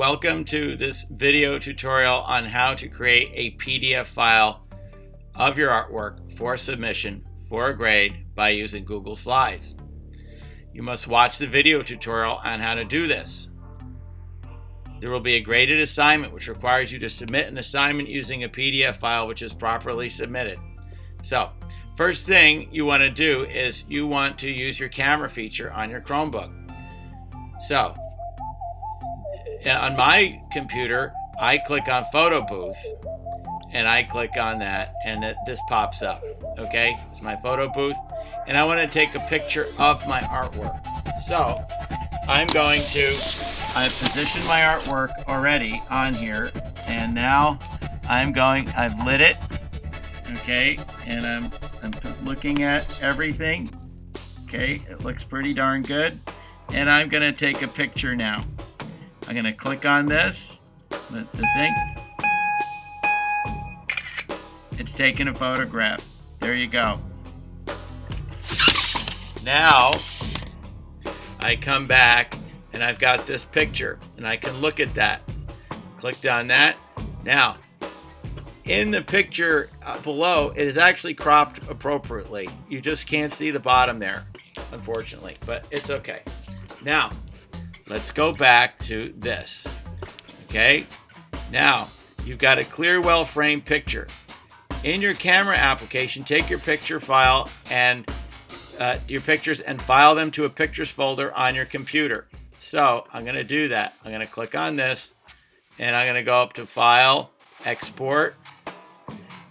Welcome to this video tutorial on how to create a PDF file of your artwork for submission for a grade by using Google Slides. You must watch the video tutorial on how to do this. There will be a graded assignment which requires you to submit an assignment using a PDF file which is properly submitted. So, first thing you want to do is you want to use your camera feature on your Chromebook. So, on my computer, I click on Photo Booth and I click on that and this pops up. Okay, it's my photo booth and I want to take a picture of my artwork. So I've positioned my artwork already on here and now I've lit it. Okay, and I'm looking at everything. Okay, it looks pretty darn good. And I'm going to take a picture now. I'm going to click on this, the thing. It's taking a photograph. There you go. Now, I come back and I've got this picture and I can look at that. Clicked on that. Now, in the picture below, it is actually cropped appropriately. You just can't see the bottom there, unfortunately, but it's okay. Now, let's go back to this. Okay, now you've got a clear, well-framed picture. In your camera application, take your picture file and your pictures and file them to a pictures folder on your computer. So I'm going to do that. I'm going to click on this and I'm going to go up to File, Export,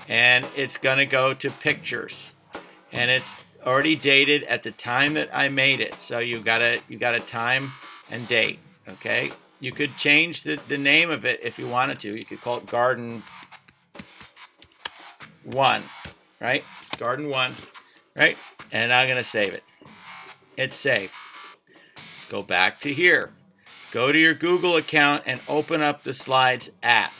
and it's going to go to Pictures. And it's already dated at the time that I made it. So you got a time and date. Okay, you could change the name of it if you wanted to. You could call it Garden 1, right? Garden 1, right? And I'm going to save it. It's saved. Go back to here. Go to your Google account and open up the Slides app.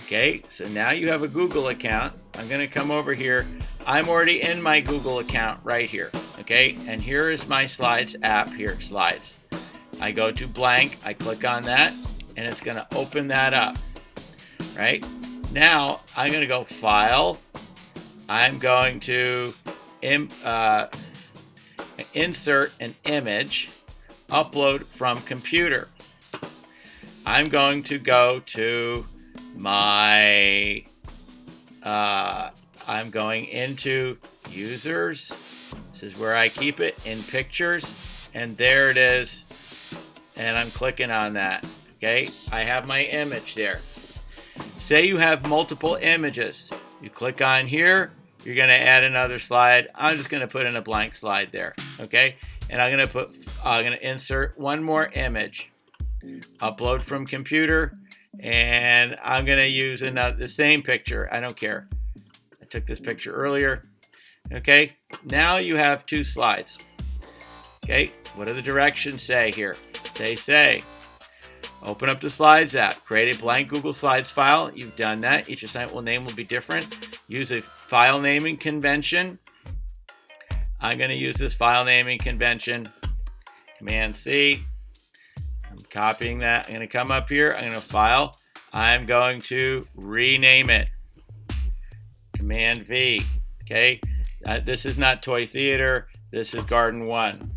Okay, so now you have a Google account. I'm going to come over here. I'm already in my Google account right here. Okay, and here is my Slides app here, Slides. I go to blank, I click on that, and it's going to open that up. Right? Now, I'm going to go File. I'm going to insert an image, upload from computer. I'm going to go to my, I'm going into Users. This is where I keep it, in Pictures, and there it is. And I'm clicking on that. Okay, I have my image there. Say you have multiple images. You click on here, you're going to add another slide. I'm just going to put in a blank slide there. Okay, and I'm going to insert one more image. Upload from computer, and I'm going to use the same picture. I don't care. I took this picture earlier. Okay, now you have two slides. Okay, what do the directions say here? They say, open up the Slides app, create a blank Google Slides file. You've done that. Each assignment name will be different. Use a file naming convention. I'm going to use this file naming convention. Command C. I'm copying that. I'm going to come up here. I'm going to File. I'm going to rename it. Command V. Okay. This is not Toy Theater. This is Garden 1.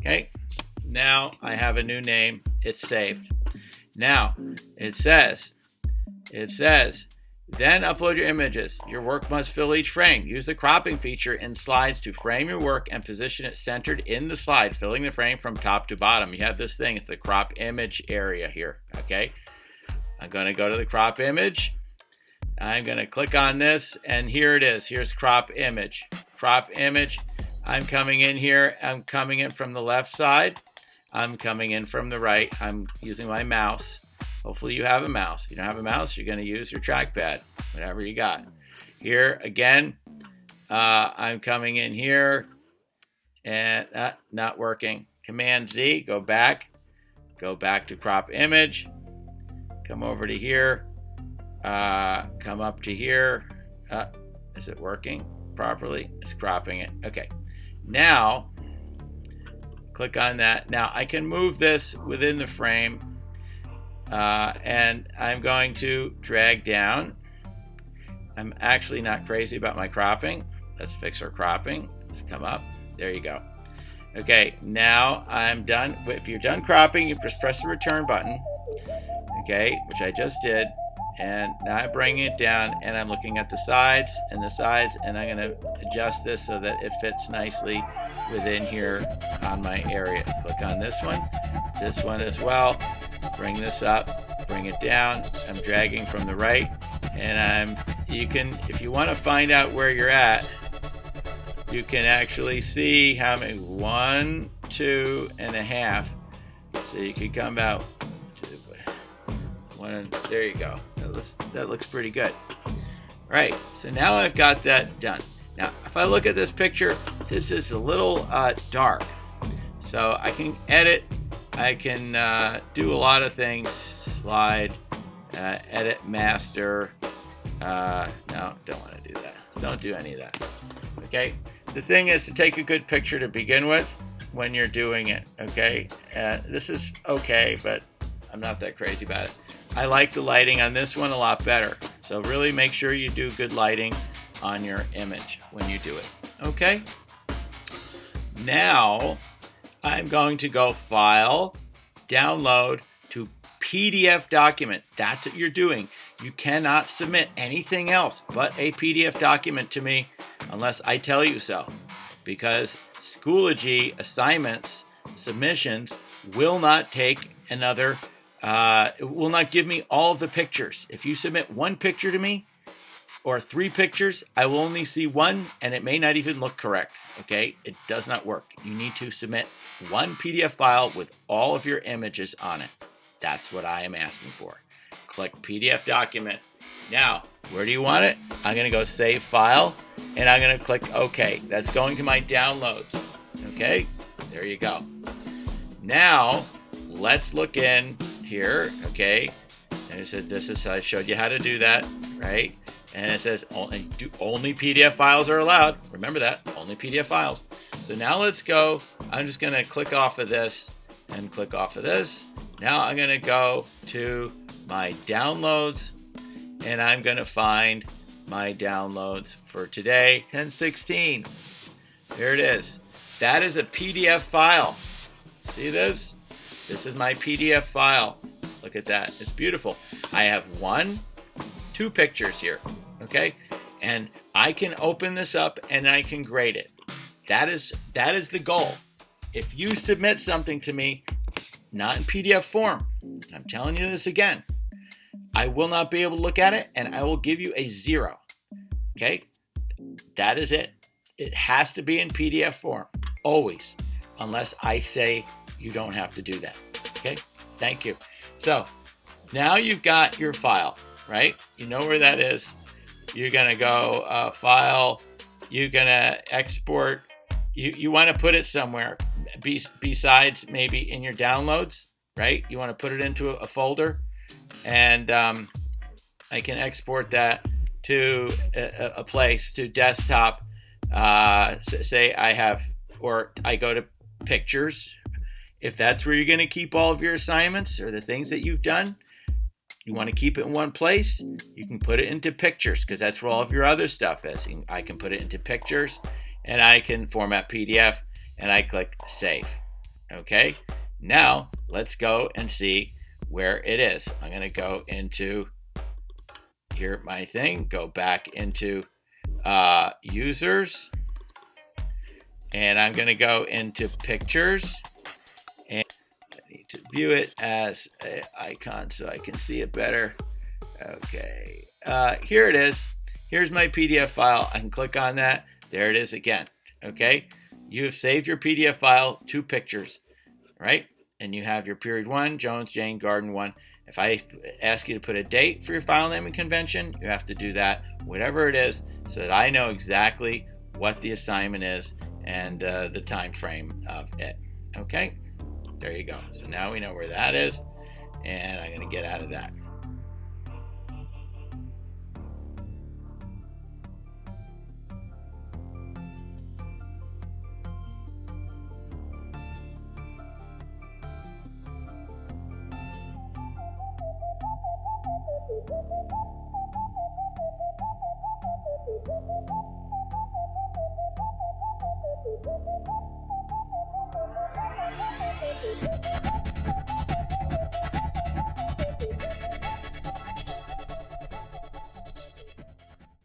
Okay, now I have a new name. It's saved. Now it says, then upload your images. Your work must fill each frame. Use the cropping feature in Slides to frame your work and position it centered in the slide, filling the frame from top to bottom. You have this thing. It's the crop image area here. Okay, I'm going to go to the crop image. I'm going to click on this, and here it is. Here's crop image. Crop image. I'm coming in here. I'm coming in from the left side. I'm coming in from the right. I'm using my mouse. Hopefully you have a mouse. If you don't have a mouse, you're going to use your trackpad, whatever you got. Here again, I'm coming in here and not working. Command Z, go back to crop image. Come over to here. Come up to here. Is it working properly? It's cropping it. Okay. Now, click on that. Now I can move this within the frame, and I'm going to drag down. I'm actually not crazy about my cropping. Let's fix our cropping. Let's come up. There you go. Okay, now I'm done. If you're done cropping, you just press the return button. Okay, which I just did. And now I'm bringing it down, and I'm looking at the sides, and I'm going to adjust this so that it fits nicely within here on my area. Click on this one as well. Bring this up, bring it down. I'm dragging from the right, and you can, if you want to find out where you're at, you can actually see how many, 1, 2.5. So you could come out to one, there you go. That looks pretty good. All right, so now I've got that done. Now, if I look at this picture, this is a little dark. So I can edit, I can do a lot of things, slide, edit, master. No, don't want to do that. Don't do any of that. Okay, the thing is to take a good picture to begin with when you're doing it. Okay, this is okay, but I'm not that crazy about it. I like the lighting on this one a lot better. So really make sure you do good lighting on your image when you do it. Okay, now I'm going to go File, Download to PDF document. That's what you're doing. You cannot submit anything else but a PDF document to me unless I tell you so, because Schoology assignments, submissions will not take another, it will not give me all of the pictures. If you submit one picture to me or 3 pictures, I will only see one, and it may not even look correct. Okay, it does not work. You need to submit one PDF file with all of your images on it. That's what I am asking for. Click PDF document. Now, where do you want it? I'm going to go Save File, and I'm going to click OK. That's going to my downloads. Okay, there you go. Now, let's look in here. Okay, and it says I showed you how to do that, right? And it says only PDF files are allowed. Remember that, only PDF files. So now let's go. I'm just going to click off of this and click off of this. Now I'm going to go to my downloads, and I'm going to find my downloads for today, 10/16. There it is. That is a PDF file. See this? This is my PDF file. Look at that. It's beautiful. I have 1, 2 pictures here. Okay? And I can open this up and I can grade it. That is the goal. If you submit something to me, not in PDF form, I'm telling you this again, I will not be able to look at it, and I will give you a 0. Okay? That is it. It has to be in PDF form, always, unless I say you don't have to do that. Okay? Thank you. So now you've got your file, right? You know where that is. You're going to go File. You're going to export. You want to put it somewhere besides maybe in your downloads, right? You want to put it into a folder, and I can export that to a place, to desktop. Say I have, or I go to Pictures. If that's where you're going to keep all of your assignments or the things that you've done, you want to keep it in one place, you can put it into Pictures, because that's where all of your other stuff is. I can put it into Pictures, and I can format PDF, and I click Save. Okay, now let's go and see where it is. I'm going to go into here, my thing, go back into Users, and I'm going to go into Pictures, and I need to view it as an icon so I can see it better. Okay, here it is. Here's my PDF file. I can click on that. There it is again. Okay, you have saved your PDF file to Pictures, right? And you have your period 1, Jones, Jane, Garden 1. If I ask you to put a date for your file naming convention, you have to do that, whatever it is, so that I know exactly what the assignment is and the time frame of it. Okay, there you go. So now we know where that is, and I'm going to get out of that.